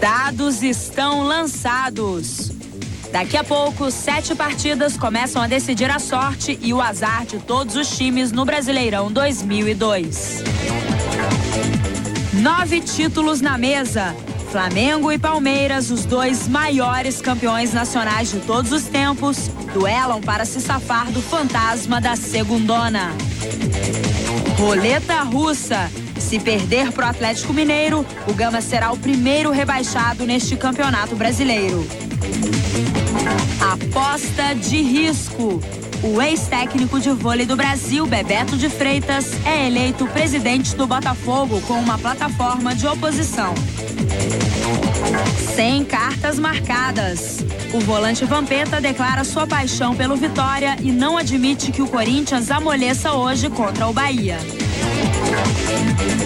Dados estão lançados. Daqui a pouco, 7 partidas começam a decidir a sorte e o azar de todos os times no Brasileirão 2002. 9 títulos na mesa. Flamengo e Palmeiras, os dois maiores campeões nacionais de todos os tempos, duelam para se safar do fantasma da segundona. Roleta russa. Se perder pro Atlético Mineiro, o Gama será o primeiro rebaixado neste campeonato brasileiro. Aposta de risco. O ex-técnico de vôlei do Brasil, Bebeto de Freitas, é eleito presidente do Botafogo com uma plataforma de oposição. Sem cartas marcadas. O volante Vampeta declara sua paixão pelo Vitória e não admite que o Corinthians amoleça hoje contra o Bahia.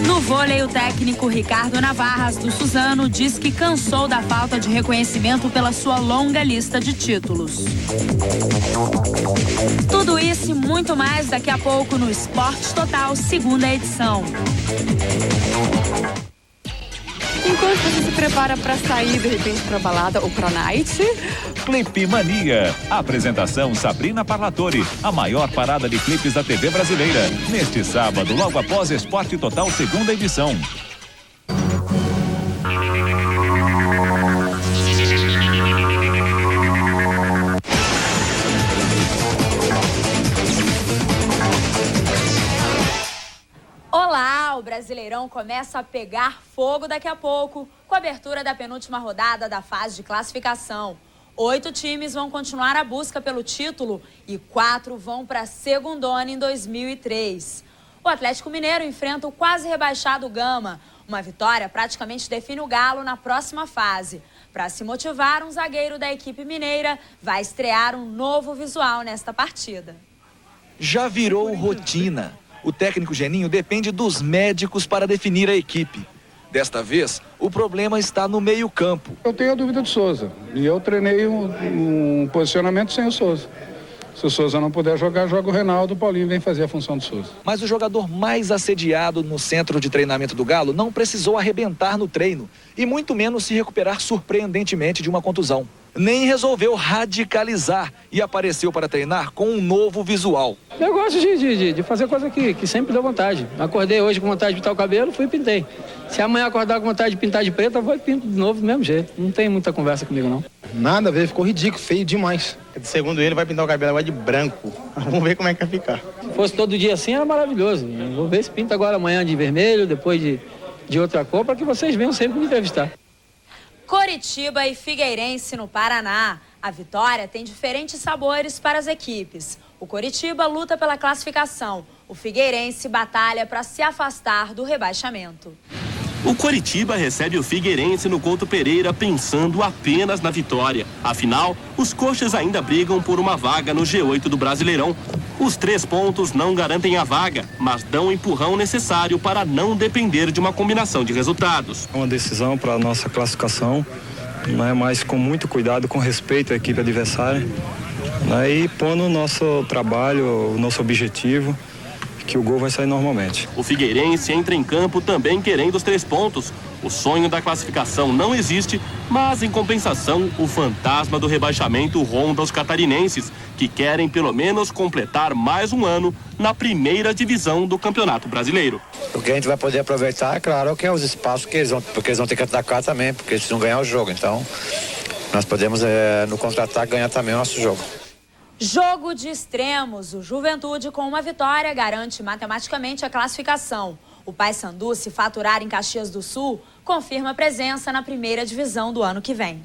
No vôlei, o técnico Ricardo Navarras, do Suzano, diz que cansou da falta de reconhecimento pela sua longa lista de títulos. Tudo isso e muito mais daqui a pouco no Esporte Total, segunda edição. Enquanto você se prepara para sair, de repente, para balada ou para night... Clipe Mania. Apresentação Sabrina Parlatore, a maior parada de clipes da TV brasileira. Neste sábado, logo após Esporte Total, segunda edição. Olá, o Brasileirão começa a pegar fogo daqui a pouco, com a abertura da penúltima rodada da fase de classificação. 8 times vão continuar a busca pelo título e 4 vão para a segundona em 2003. O Atlético Mineiro enfrenta o quase rebaixado Gama. Uma vitória praticamente define o Galo na próxima fase. Para se motivar, um zagueiro da equipe mineira vai estrear um novo visual nesta partida. Já virou rotina. O técnico Geninho depende dos médicos para definir a equipe. Desta vez, o problema está no meio-campo. Eu tenho a dúvida do Souza. E eu treinei um posicionamento sem o Souza. Se o Souza não puder jogar, joga o Reinaldo, o Paulinho vem fazer a função do Souza. Mas o jogador mais assediado no centro de treinamento do Galo não precisou arrebentar no treino e muito menos se recuperar surpreendentemente de uma contusão. Nem resolveu radicalizar e apareceu para treinar com um novo visual. Eu gosto de fazer coisa que sempre deu vontade. Acordei hoje com vontade de pintar o cabelo, fui e pintei. Se amanhã acordar com vontade de pintar de preto, eu vou e pinto de novo do mesmo jeito. Não tem muita conversa comigo, não. Nada a ver, ficou ridículo, feio demais. Segundo ele, vai pintar o cabelo agora de branco. Vamos ver como é que vai ficar. Se fosse todo dia assim, era maravilhoso. Vou ver se pinta agora amanhã de vermelho, depois de outra cor, para que vocês venham sempre me entrevistar. Coritiba e Figueirense no Paraná. A vitória tem diferentes sabores para as equipes. O Coritiba luta pela classificação. O Figueirense batalha para se afastar do rebaixamento. O Coritiba recebe o Figueirense no Couto Pereira pensando apenas na vitória. Afinal, os coxas ainda brigam por uma vaga no G8 do Brasileirão. Os 3 pontos não garantem a vaga, mas dão o empurrão necessário para não depender de uma combinação de resultados. Uma decisão para a nossa classificação, mas com muito cuidado, com respeito à equipe adversária, e pondo o nosso trabalho, o nosso objetivo, que o gol vai sair normalmente. O Figueirense entra em campo também querendo os 3 pontos. O sonho da classificação não existe, mas em compensação, o fantasma do rebaixamento ronda os catarinenses, que querem pelo menos completar mais um ano na primeira divisão do Campeonato Brasileiro. O que a gente vai poder aproveitar, é claro, que é os espaços porque eles vão ter que atacar também, porque eles vão ganhar o jogo. Então, nós podemos, no contra-ataque, ganhar também o nosso jogo. Jogo de extremos. O Juventude, com uma vitória, garante matematicamente a classificação. O Paysandu, se faturar em Caxias do Sul, confirma a presença na primeira divisão do ano que vem.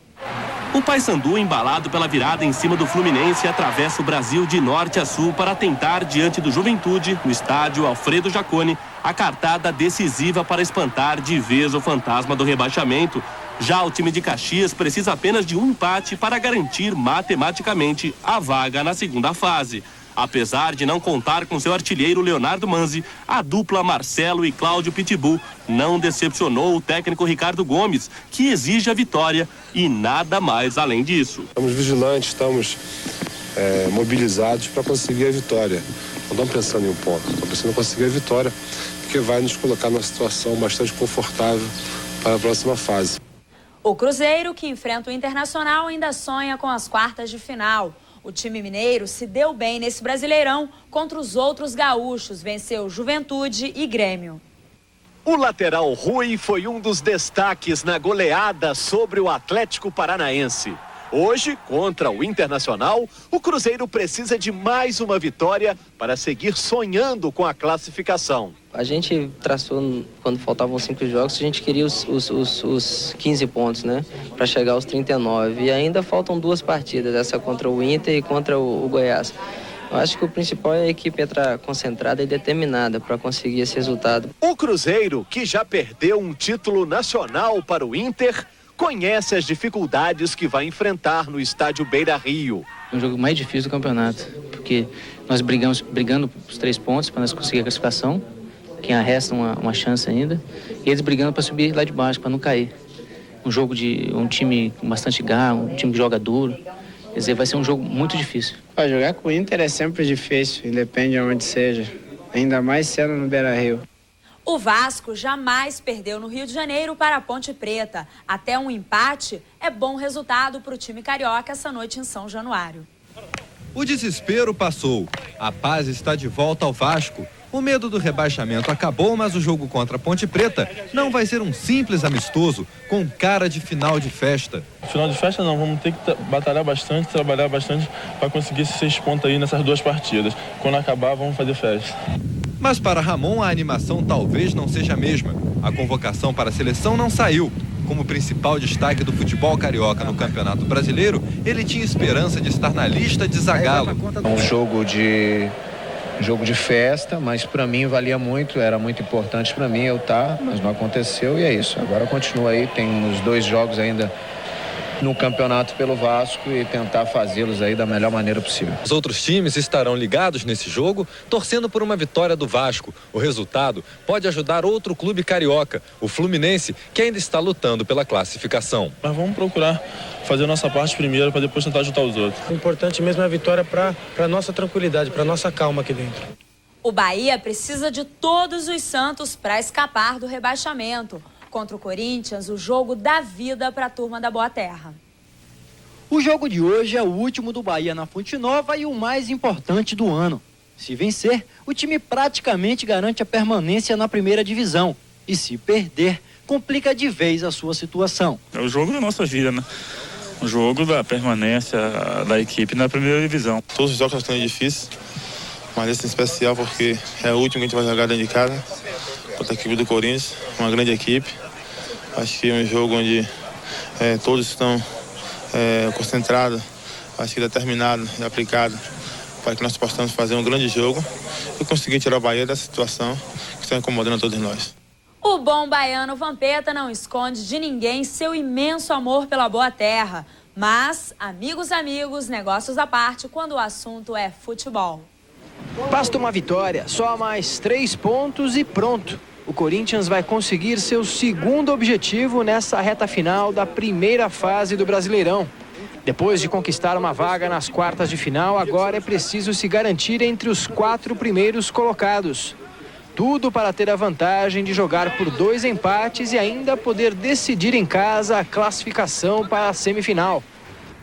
O Paysandu, embalado pela virada em cima do Fluminense, atravessa o Brasil de norte a sul para tentar, diante do Juventude, no estádio Alfredo Jaconi, a cartada decisiva para espantar de vez o fantasma do rebaixamento. Já o time de Caxias precisa apenas de um empate para garantir matematicamente a vaga na segunda fase. Apesar de não contar com seu artilheiro Leonardo Manzi, a dupla Marcelo e Cláudio Pitbull não decepcionou o técnico Ricardo Gomes, que exige a vitória e nada mais além disso. Estamos vigilantes, estamos mobilizados para conseguir a vitória. Não estamos pensando em um ponto, estamos pensando em conseguir a vitória, porque vai nos colocar numa situação bastante confortável para a próxima fase. O Cruzeiro, que enfrenta o Internacional, ainda sonha com as quartas de final. O time mineiro se deu bem nesse Brasileirão contra os outros gaúchos, venceu Juventude e Grêmio. O lateral Rui foi um dos destaques na goleada sobre o Atlético Paranaense. Hoje, contra o Internacional, o Cruzeiro precisa de mais uma vitória para seguir sonhando com a classificação. A gente traçou, quando faltavam 5 jogos, a gente queria os 15 pontos, né? Para chegar aos 39. E ainda faltam 2 partidas, essa contra o Inter e contra o Goiás. Eu acho que o principal é a equipe entrar concentrada e determinada para conseguir esse resultado. O Cruzeiro, que já perdeu um título nacional para o Inter, conhece as dificuldades que vai enfrentar no estádio Beira-Rio. É o jogo mais difícil do campeonato, porque nós brigando os 3 pontos para nós conseguir a classificação, que resta uma chance ainda, e eles brigando para subir lá de baixo, para não cair. Um jogo de um time com bastante garra, um time que joga duro, quer dizer, vai ser um jogo muito difícil. Jogar com o Inter é sempre difícil, independe de onde seja, ainda mais sendo no Beira-Rio. O Vasco jamais perdeu no Rio de Janeiro para a Ponte Preta. Até um empate é bom resultado para o time carioca essa noite em São Januário. O desespero passou. A paz está de volta ao Vasco. O medo do rebaixamento acabou, mas o jogo contra a Ponte Preta não vai ser um simples amistoso com cara de final de festa. Final de festa não, vamos ter que batalhar bastante, trabalhar bastante para conseguir esses 6 pontos aí nessas 2 partidas. Quando acabar, vamos fazer festa. Mas para Ramon a animação talvez não seja a mesma. A convocação para a seleção não saiu. Como principal destaque do futebol carioca no Campeonato Brasileiro, ele tinha esperança de estar na lista de zagueiro. Um jogo de festa, mas para mim valia muito, era muito importante para mim eu estar, mas não aconteceu e é isso. Agora continua aí, tem uns 2 jogos ainda no campeonato pelo Vasco e tentar fazê-los aí da melhor maneira possível. Os outros times estarão ligados nesse jogo, torcendo por uma vitória do Vasco. O resultado pode ajudar outro clube carioca, o Fluminense, que ainda está lutando pela classificação. Mas vamos procurar fazer a nossa parte primeiro para depois tentar ajudar os outros. O importante mesmo é a vitória para a nossa tranquilidade, para a nossa calma aqui dentro. O Bahia precisa de todos os santos para escapar do rebaixamento. Contra o Corinthians, o jogo da vida para a turma da Boa Terra. O jogo de hoje é o último do Bahia na Fonte Nova e o mais importante do ano. Se vencer, o time praticamente garante a permanência na primeira divisão. E se perder, complica de vez a sua situação. É o jogo da nossa vida, né? O jogo da permanência da equipe na primeira divisão. Todos os jogos estão difíceis, mas esse em especial porque é o último que a gente vai jogar dentro de casa. Contra a equipe do Corinthians, uma grande equipe. Acho que é um jogo onde todos estão concentrados, acho que determinados e aplicados para que nós possamos fazer um grande jogo e conseguir tirar o Bahia dessa situação que está incomodando a todos nós. O bom baiano Vampeta não esconde de ninguém seu imenso amor pela Boa Terra. Mas, amigos, negócios à parte quando o assunto é futebol. Basta uma vitória, só mais 3 pontos e pronto. O Corinthians vai conseguir seu 2º objetivo nessa reta final da primeira fase do Brasileirão. Depois de conquistar uma vaga nas quartas de final, agora é preciso se garantir entre os 4 primeiros colocados. Tudo para ter a vantagem de jogar por 2 empates e ainda poder decidir em casa a classificação para a semifinal.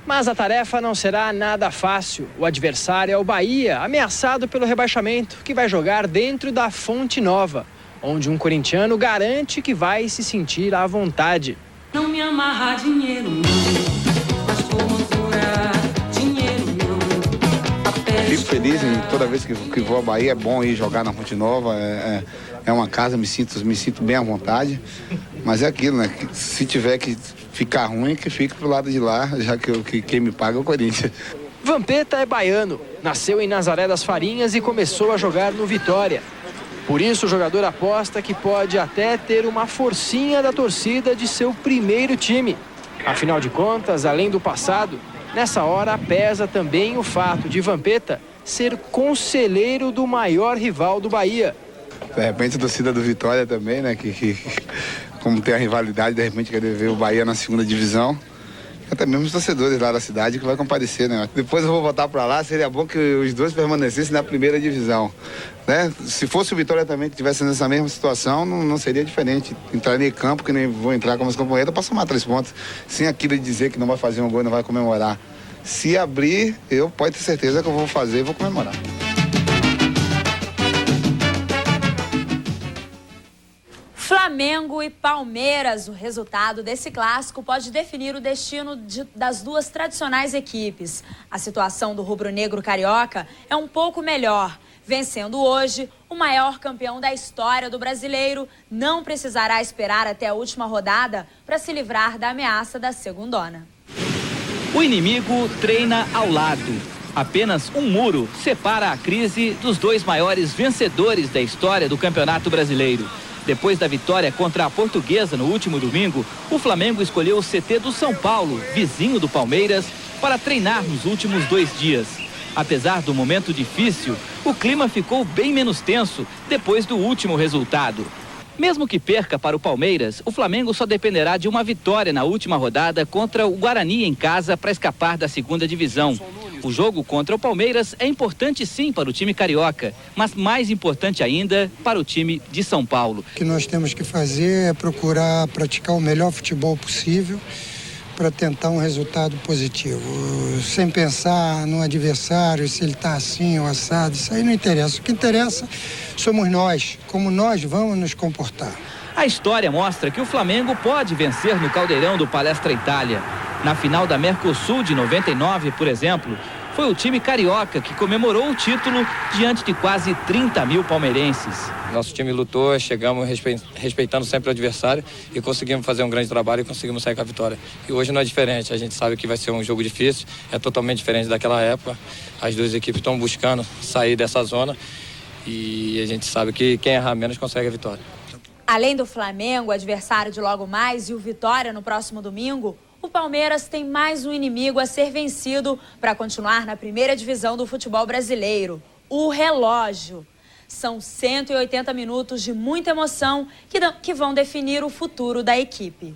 Mas a tarefa não será nada fácil. O adversário é o Bahia, ameaçado pelo rebaixamento, que vai jogar dentro da Fonte Nova, onde um corintiano garante que vai se sentir à vontade. Não me amarra dinheiro não, mas formosura, dinheiro não. Fico feliz em toda vez que vou à Bahia, é bom ir jogar na Fonte Nova, é uma casa, me sinto bem à vontade, mas é aquilo, né? Se tiver que ficar ruim, que fique pro lado de lá, já que quem me paga é o Corinthians. Vampeta é baiano, nasceu em Nazaré das Farinhas e começou a jogar no Vitória. Por isso o jogador aposta que pode até ter uma forcinha da torcida de seu primeiro time. Afinal de contas, além do passado, nessa hora pesa também o fato de Vampeta ser conselheiro do maior rival do Bahia. De repente a torcida do Vitória também, né, que como tem a rivalidade, de repente quer ver o Bahia na 2ª divisão. até mesmo os torcedores lá da cidade que vai comparecer, né? Depois eu vou voltar para lá, seria bom que os dois permanecessem na primeira divisão, né? Se fosse o Vitória também que estivesse nessa mesma situação, não seria diferente. Entrar em campo, que nem vou entrar como os companheiros, para somar 3 pontos, sem aquilo de dizer que não vai fazer um gol e não vai comemorar. Se abrir, eu pode ter certeza que eu vou fazer e vou comemorar. Flamengo e Palmeiras, o resultado desse clássico pode definir o destino das duas tradicionais equipes. A situação do rubro-negro carioca é um pouco melhor. Vencendo hoje, o maior campeão da história do brasileiro não precisará esperar até a última rodada para se livrar da ameaça da segundona. O inimigo treina ao lado. Apenas um muro separa a crise dos dois maiores vencedores da história do Campeonato Brasileiro. Depois da vitória contra a Portuguesa no último domingo, o Flamengo escolheu o CT do São Paulo, vizinho do Palmeiras, para treinar nos últimos 2 dias. Apesar do momento difícil, o clima ficou bem menos tenso depois do último resultado. Mesmo que perca para o Palmeiras, o Flamengo só dependerá de uma vitória na última rodada contra o Guarani em casa para escapar da segunda divisão. O jogo contra o Palmeiras é importante sim para o time carioca, mas mais importante ainda para o time de São Paulo. O que nós temos que fazer é procurar praticar o melhor futebol possível para tentar um resultado positivo, sem pensar no adversário, se ele está assim ou assado, isso aí não interessa. O que interessa somos nós, como nós vamos nos comportar. A história mostra que o Flamengo pode vencer no Caldeirão do Palestra Itália. Na final da Mercosul de 99, por exemplo, foi o time carioca que comemorou o título diante de quase 30 mil palmeirenses. Nosso time lutou, chegamos respeitando sempre o adversário e conseguimos fazer um grande trabalho e conseguimos sair com a vitória. E hoje não é diferente, a gente sabe que vai ser um jogo difícil, é totalmente diferente daquela época. As duas equipes estão buscando sair dessa zona e a gente sabe que quem errar menos consegue a vitória. Além do Flamengo, adversário de logo mais, e o Vitória no próximo domingo, o Palmeiras tem mais um inimigo a ser vencido para continuar na primeira divisão do futebol brasileiro: o relógio. São 180 minutos de muita emoção que vão definir o futuro da equipe.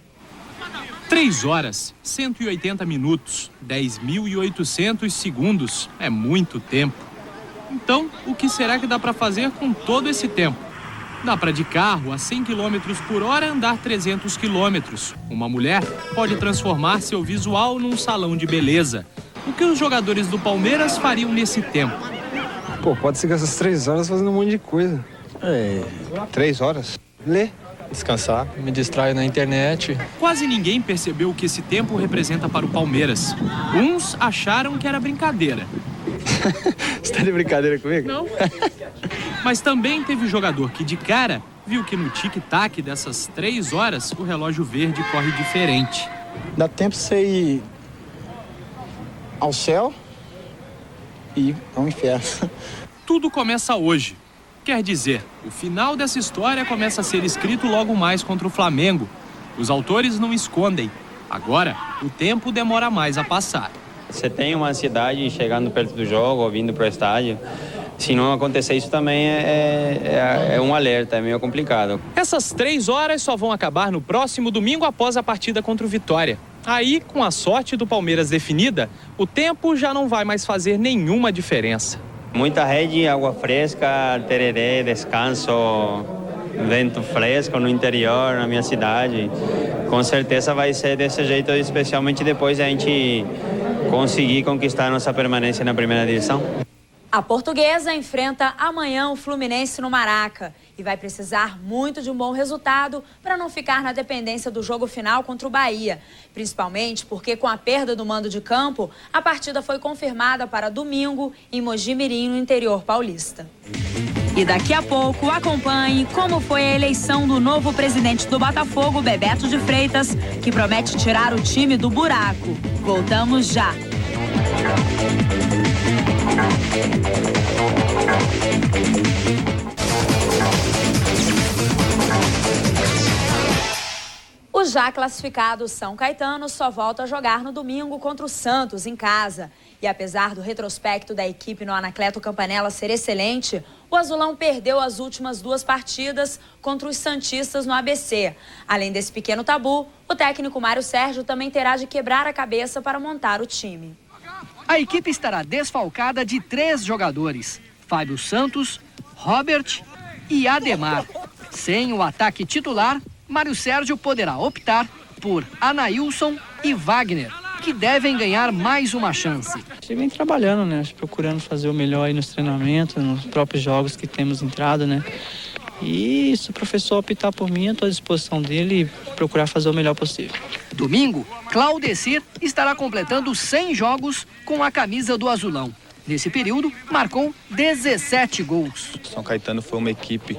3 horas, 180 minutos, 10.800 segundos. É muito tempo. Então, o que será que dá para fazer com todo esse tempo? Dá para de carro a 100 km por hora andar 300 km. Uma mulher pode transformar seu visual num salão de beleza. O que os jogadores do Palmeiras fariam nesse tempo? Pô, pode ser essas 3 horas fazendo um monte de coisa. 3 horas? Ler. Descansar. Me distraio na internet. Quase ninguém percebeu o que esse tempo representa para o Palmeiras. Uns acharam que era brincadeira. Você tá de brincadeira comigo? Não. Mas também teve jogador que de cara viu que no tic-tac dessas 3 horas o relógio verde corre diferente. Dá tempo de você ir ao céu e ao inferno. Tudo começa hoje. Quer dizer, o final dessa história começa a ser escrito logo mais contra o Flamengo. Os autores não escondem. Agora, o tempo demora mais a passar. Você tem uma ansiedade chegando perto do jogo ou vindo para o estádio. Se não acontecer isso também é um alerta, é meio complicado. Essas 3 horas só vão acabar no próximo domingo após a partida contra o Vitória. Aí, com a sorte do Palmeiras definida, o tempo já não vai mais fazer nenhuma diferença. Muita rede, água fresca, tereré, descanso, vento fresco no interior, na minha cidade. Com certeza vai ser desse jeito, especialmente depois de a gente conseguir conquistar nossa permanência na primeira divisão. A Portuguesa enfrenta amanhã o Fluminense no Maraca e vai precisar muito de um bom resultado para não ficar na dependência do jogo final contra o Bahia. Principalmente porque, com a perda do mando de campo, a partida foi confirmada para domingo em Mogi Mirim, no interior paulista. E daqui a pouco acompanhe como foi a eleição do novo presidente do Botafogo, Bebeto de Freitas, que promete tirar o time do buraco. Voltamos já. O já classificado São Caetano só volta a jogar no domingo contra o Santos, em casa. E apesar do retrospecto da equipe no Anacleto Campanella ser excelente, o azulão perdeu as últimas 2 partidas contra os santistas no ABC. Além desse pequeno tabu, o técnico Mário Sérgio também terá de quebrar a cabeça para montar o time. A equipe estará desfalcada de 3 jogadores: Fábio Santos, Robert e Ademar. Sem o ataque titular, Mário Sérgio poderá optar por Anailson e Wagner, que devem ganhar mais uma chance. A gente vem trabalhando, né? Procurando fazer o melhor aí nos treinamentos, nos próprios jogos que temos entrado, né? E se o professor optar por mim, eu estou à disposição dele e procurar fazer o melhor possível. Domingo, Claudecir estará completando 100 jogos com a camisa do azulão. Nesse período, marcou 17 gols. São Caetano foi uma equipe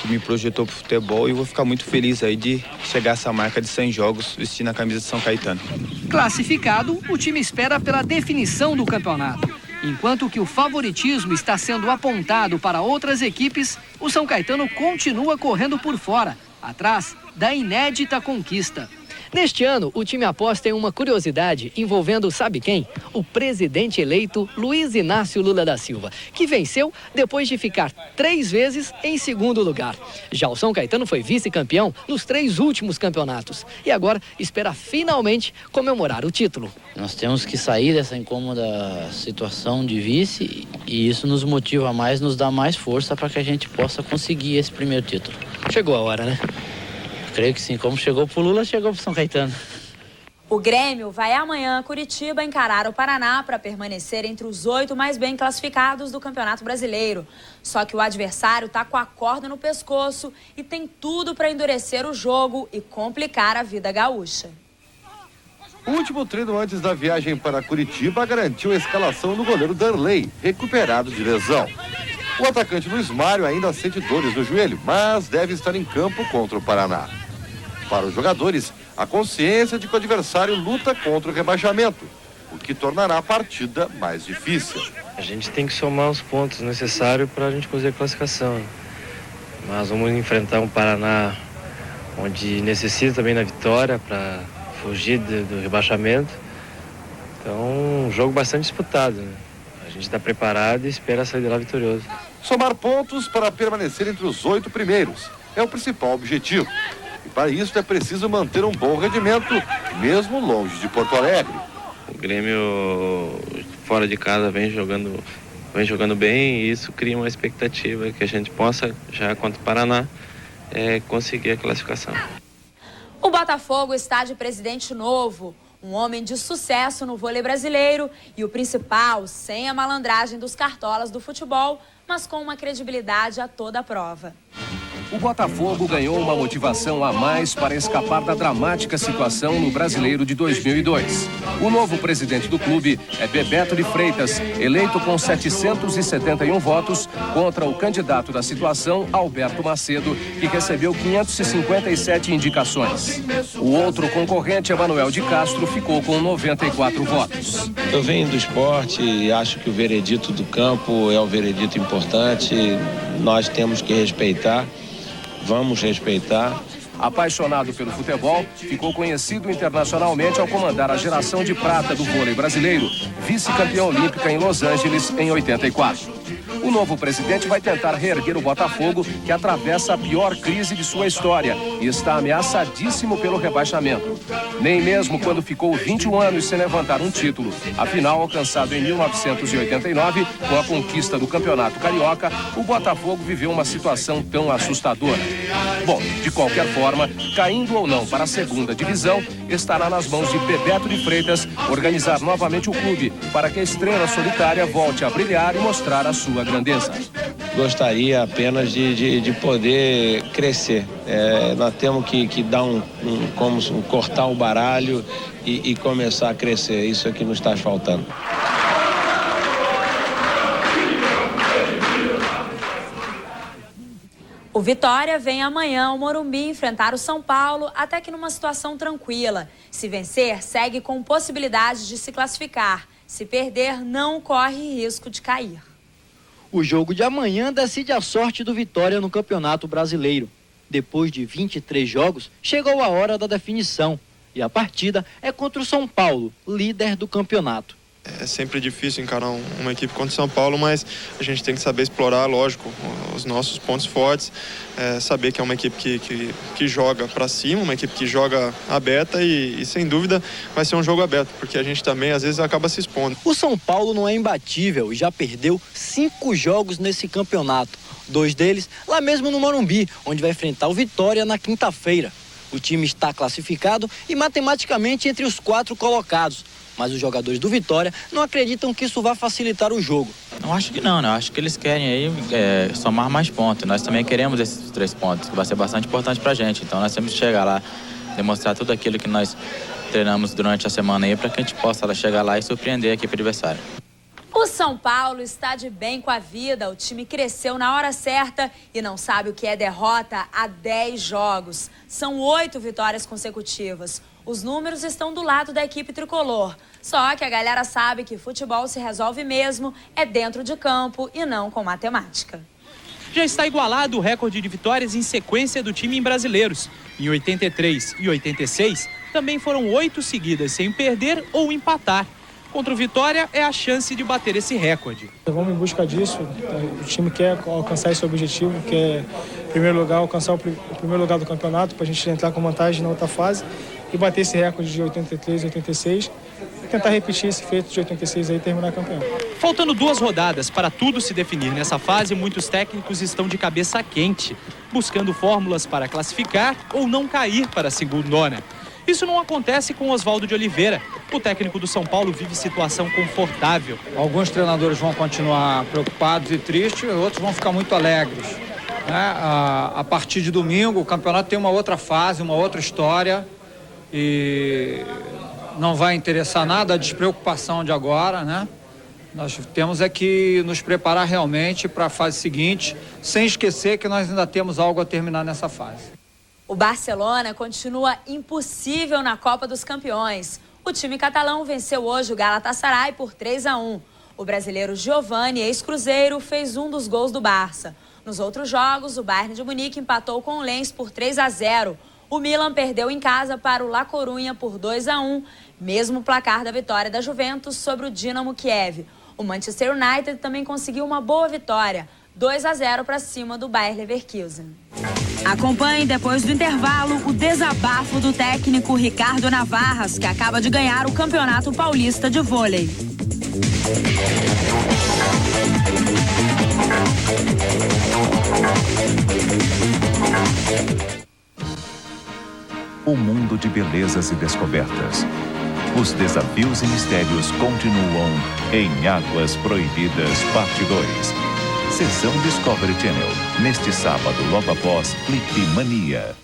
que me projetou para o futebol e eu vou ficar muito feliz aí de chegar a essa marca de 100 jogos vestindo a camisa de São Caetano. Classificado, o time espera pela definição do campeonato. Enquanto que o favoritismo está sendo apontado para outras equipes, o São Caetano continua correndo por fora, atrás da inédita conquista. Neste ano, o time aposta em uma curiosidade envolvendo, sabe quem? O presidente eleito Luiz Inácio Lula da Silva, que venceu depois de ficar 3 vezes em segundo lugar. Já o São Caetano foi vice-campeão nos 3 últimos campeonatos e agora espera finalmente comemorar o título. Nós temos que sair dessa incômoda situação de vice e isso nos motiva mais, nos dá mais força para que a gente possa conseguir esse primeiro título. Chegou a hora, né? Creio que sim, como chegou pro Lula, chegou pro São Caetano. O Grêmio vai amanhã a Curitiba encarar o Paraná para permanecer entre os 8 mais bem classificados do Campeonato Brasileiro. Só que o adversário está com a corda no pescoço e tem tudo para endurecer o jogo e complicar a vida gaúcha. O último treino antes da viagem para Curitiba garantiu a escalação do goleiro Darley, recuperado de lesão. O atacante Luiz Mário ainda sente dores no joelho, mas deve estar em campo contra o Paraná. Para os jogadores, a consciência de que o adversário luta contra o rebaixamento, o que tornará a partida mais difícil. A gente tem que somar os pontos necessários para a gente conseguir a classificação. Mas vamos enfrentar um Paraná onde necessita também da vitória para fugir do rebaixamento. Então, um jogo bastante disputado, né? A gente está preparado e espera sair de lá vitorioso. Somar pontos para permanecer entre os 8 primeiros é o principal objetivo. E para isso é preciso manter um bom rendimento, mesmo longe de Porto Alegre. O Grêmio fora de casa vem jogando bem e isso cria uma expectativa que a gente possa, já contra o Paraná, conseguir a classificação. O Botafogo está de presidente novo. Um homem de sucesso no vôlei brasileiro e o principal, sem a malandragem dos cartolas do futebol, mas com uma credibilidade a toda prova. O Botafogo ganhou uma motivação a mais para escapar da dramática situação no Brasileiro de 2002. O novo presidente do clube é Bebeto de Freitas, eleito com 771 votos contra o candidato da situação, Alberto Macedo, que recebeu 557 indicações. O outro concorrente, Emanuel de Castro, ficou com 94 votos. Eu venho do esporte e acho que o veredito do campo é o veredito importante. Nós temos que respeitar. Vamos respeitar. Apaixonado pelo futebol, ficou conhecido internacionalmente ao comandar a geração de prata do vôlei brasileiro, vice-campeão olímpica em Los Angeles em 84. O novo presidente vai tentar reerguer o Botafogo, que atravessa a pior crise de sua história e está ameaçadíssimo pelo rebaixamento. Nem mesmo quando ficou 21 anos sem levantar um título, a final alcançado em 1989, com a conquista do Campeonato Carioca, o Botafogo viveu uma situação tão assustadora. Bom, de qualquer forma, caindo ou não para a segunda divisão, estará nas mãos de Bebeto de Freitas organizar novamente o clube para que a estrela solitária volte a brilhar e mostrar a sua grandeza. Gostaria apenas de poder crescer. Nós temos que dar cortar o baralho e começar a crescer. Isso é que nos está faltando. O Vitória vem amanhã ao Morumbi enfrentar o São Paulo, até que numa situação tranquila. Se vencer, segue com possibilidade de se classificar. Se perder, não corre risco de cair. O jogo de amanhã decide a sorte do Vitória no Campeonato Brasileiro. Depois de 23 jogos, chegou a hora da definição. E a partida é contra o São Paulo, líder do campeonato. É sempre difícil encarar uma equipe contra o São Paulo, mas a gente tem que saber explorar, lógico, os nossos pontos fortes, saber que é uma equipe que joga para cima, uma equipe que joga aberta e sem dúvida vai ser um jogo aberto, porque a gente também às vezes acaba se expondo. O São Paulo não é imbatível e já perdeu 5 jogos nesse campeonato. 2 deles lá mesmo no Morumbi, onde vai enfrentar o Vitória na quinta-feira. O time está classificado e matematicamente entre os 4 colocados. Mas os jogadores do Vitória não acreditam que isso vá facilitar o jogo. Não acho que não, né? Acho que eles querem aí somar mais pontos. Nós também queremos esses 3 pontos, que vai ser bastante importante pra gente. Então nós temos que chegar lá, demonstrar tudo aquilo que nós treinamos durante a semana aí, para que a gente possa chegar lá e surpreender a equipe adversária. O São Paulo está de bem com a vida. O time cresceu na hora certa e não sabe o que é derrota há 10 jogos. São 8 vitórias consecutivas. Os números estão do lado da equipe tricolor. Só que a galera sabe que futebol se resolve mesmo é dentro de campo e não com matemática. Já está igualado o recorde de vitórias em sequência do time em Brasileiros. Em 83 e 86, também foram 8 seguidas sem perder ou empatar. Contra o Vitória é a chance de bater esse recorde. Vamos em busca disso. O time quer alcançar esse objetivo, que é, em primeiro lugar, alcançar o primeiro lugar do campeonato, para a gente entrar com vantagem na outra fase e bater esse recorde de 83 e 86 e tentar repetir esse feito de 86 aí e terminar campeão. Faltando 2 rodadas para tudo se definir nessa fase, muitos técnicos estão de cabeça quente, buscando fórmulas para classificar ou não cair para a segundona. Isso não acontece com Oswaldo de Oliveira. O técnico do São Paulo vive situação confortável. Alguns treinadores vão continuar preocupados e tristes, outros vão ficar muito alegres. A partir de domingo, o campeonato tem uma outra fase, uma outra história e não vai interessar nada a despreocupação de agora, né? Nós temos que nos preparar realmente para a fase seguinte, sem esquecer que nós ainda temos algo a terminar nessa fase. O Barcelona continua impossível na Copa dos Campeões. O time catalão venceu hoje o Galatasaray por 3-1. O brasileiro Giovani, ex-Cruzeiro, fez um dos gols do Barça. Nos outros jogos, o Bayern de Munique empatou com o Lens por 3-0. O Milan perdeu em casa para o La Coruña por 2-1, mesmo placar da vitória da Juventus sobre o Dinamo Kiev. O Manchester United também conseguiu uma boa vitória, 2-0 para cima do Bayer Leverkusen. Acompanhe depois do intervalo o desabafo do técnico Ricardo Navarras, que acaba de ganhar o Campeonato Paulista de Vôlei. O mundo de belezas e descobertas. Os desafios e mistérios continuam em Águas Proibidas, parte 2. Sessão Discovery Channel, neste sábado, logo após Clipe Mania.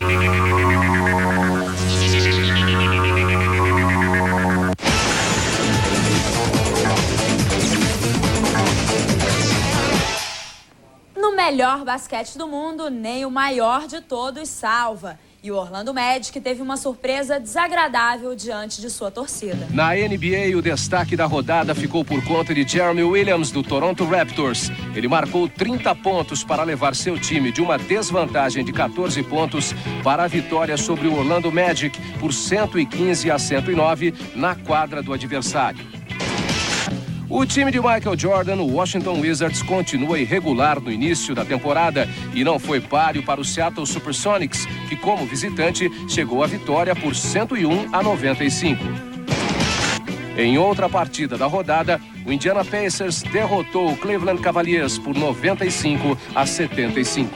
No melhor basquete do mundo, nem o maior de todos salva. E o Orlando Magic teve uma surpresa desagradável diante de sua torcida. Na NBA, o destaque da rodada ficou por conta de Jeremy Williams, do Toronto Raptors. Ele marcou 30 pontos para levar seu time de uma desvantagem de 14 pontos para a vitória sobre o Orlando Magic por 115-109 na quadra do adversário. O time de Michael Jordan, o Washington Wizards, continua irregular no início da temporada e não foi páreo para o Seattle Supersonics, que como visitante chegou à vitória por 101-95. Em outra partida da rodada, o Indiana Pacers derrotou o Cleveland Cavaliers por 95-75.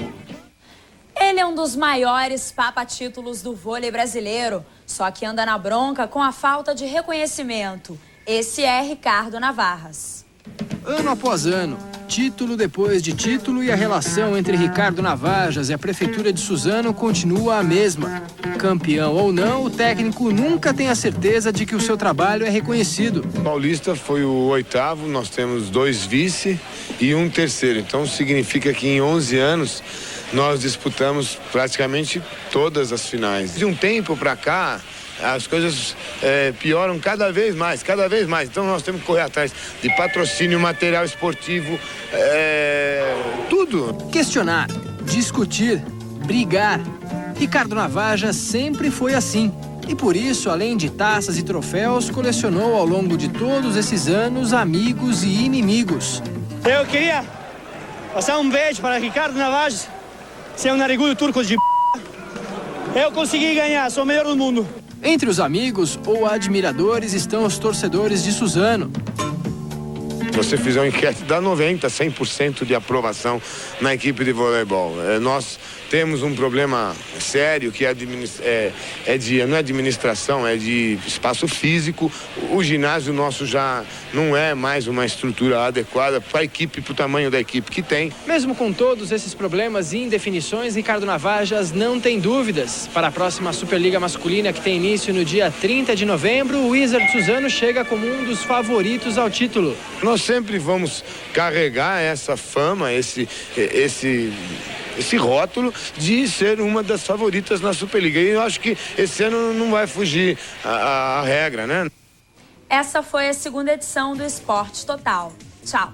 Ele é um dos maiores papatítulos do vôlei brasileiro, só que anda na bronca com a falta de reconhecimento. Esse é Ricardo Navarras. Ano após ano, título depois de título, e a relação entre Ricardo Navarras e a Prefeitura de Suzano continua a mesma. Campeão ou não, o técnico nunca tem a certeza de que o seu trabalho é reconhecido. Paulista foi o 8º, nós temos 2 vice e um terceiro. Então significa que em 11 anos nós disputamos praticamente todas as finais. De um tempo para cá, as coisas pioram cada vez mais. Então nós temos que correr atrás de patrocínio, material esportivo, tudo. Questionar, discutir, brigar, Ricardo Navaja sempre foi assim. E por isso, além de taças e troféus, colecionou ao longo de todos esses anos amigos e inimigos. Eu queria passar um beijo para Ricardo Navaja, ser um narigudo turco de Eu consegui ganhar, sou o melhor do mundo. Entre os amigos ou admiradores estão os torcedores de Suzano. Se você fizer uma enquete, dá 90%, 100% de aprovação na equipe de voleibol. Nós temos um problema sério que não é administração, é de espaço físico. O ginásio nosso já não é mais uma estrutura adequada para a equipe, para o tamanho da equipe que tem. Mesmo com todos esses problemas e indefinições, Ricardo Navajas não tem dúvidas. Para a próxima Superliga Masculina, que tem início no dia 30 de novembro, o Wizard Suzano chega como um dos favoritos ao título. Nós sempre vamos carregar essa fama, esse rótulo de ser uma das favoritas na Superliga. E eu acho que esse ano não vai fugir a regra, né? Essa foi a segunda edição do Esporte Total. Tchau!